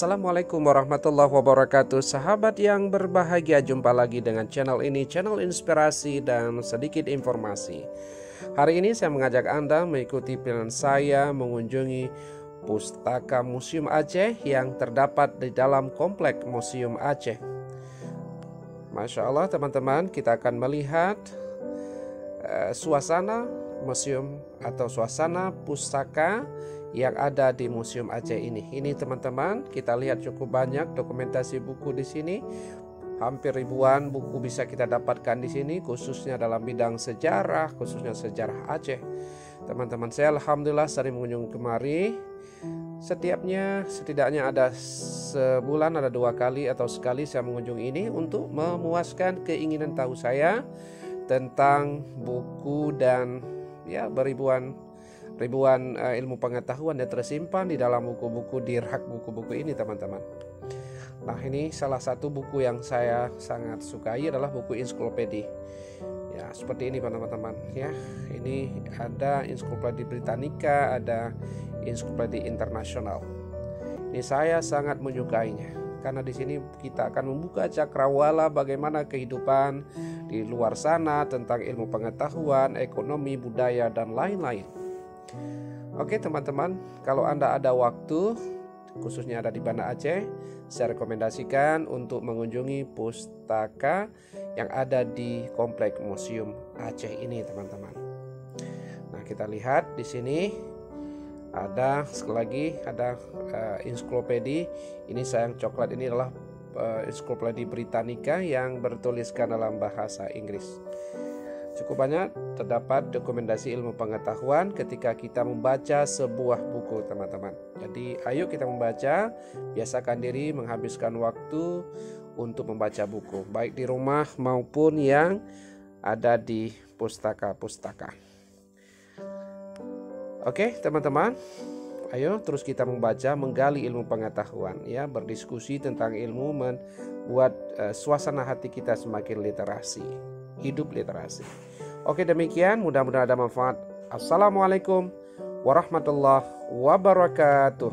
Assalamualaikum warahmatullahi wabarakatuh. Sahabat yang berbahagia, jumpa lagi dengan channel ini, channel inspirasi dan sedikit informasi. Hari ini saya mengajak Anda mengikuti pilihan saya mengunjungi Pustaka Museum Aceh yang terdapat di dalam komplek Museum Aceh. Masya Allah teman-teman, kita akan melihat suasana museum atau suasana pustaka yang ada di Museum Aceh ini. Ini teman-teman, kita lihat cukup banyak dokumentasi buku di sini. Hampir ribuan buku bisa kita dapatkan di sini, khususnya dalam bidang sejarah, khususnya sejarah Aceh. Teman-teman saya alhamdulillah sering mengunjungi kemari. Setidaknya ada sebulan, ada 2 kali atau sekali saya mengunjungi ini untuk memuaskan keinginan tahu saya tentang buku dan ribuan ilmu pengetahuan yang tersimpan di dalam buku-buku di rak buku-buku ini teman-teman. Nah, ini salah satu buku yang saya sangat sukai adalah buku ensiklopedia. Ya, seperti ini teman-teman ya. Ini ada ensiklopedia Britannica, ada ensiklopedia internasional. Ini saya sangat menyukainya karena di sini kita akan membuka cakrawala bagaimana kehidupan di luar sana tentang ilmu pengetahuan, ekonomi, budaya dan lain-lain. Oke teman-teman, kalau Anda ada waktu, khususnya ada di Banda Aceh, saya rekomendasikan untuk mengunjungi pustaka yang ada di komplek Museum Aceh ini teman-teman. Nah, kita lihat di sini ada sekali lagi ada ensiklopedia. Ini sayang coklat, ini adalah ensiklopedia Britannica yang bertuliskan dalam bahasa Inggris. Cukup banyak terdapat dokumentasi ilmu pengetahuan ketika kita membaca sebuah buku teman-teman. Jadi ayo kita membaca, biasakan diri menghabiskan waktu untuk membaca buku, baik di rumah maupun yang ada di pustaka-pustaka. Oke teman-teman, ayo terus kita membaca, menggali ilmu pengetahuan ya, berdiskusi tentang ilmu, membuat suasana hati kita semakin literasi. Hidup literasi. Oke, demikian, mudah-mudahan ada manfaat. Assalamualaikum warahmatullahi wabarakatuh.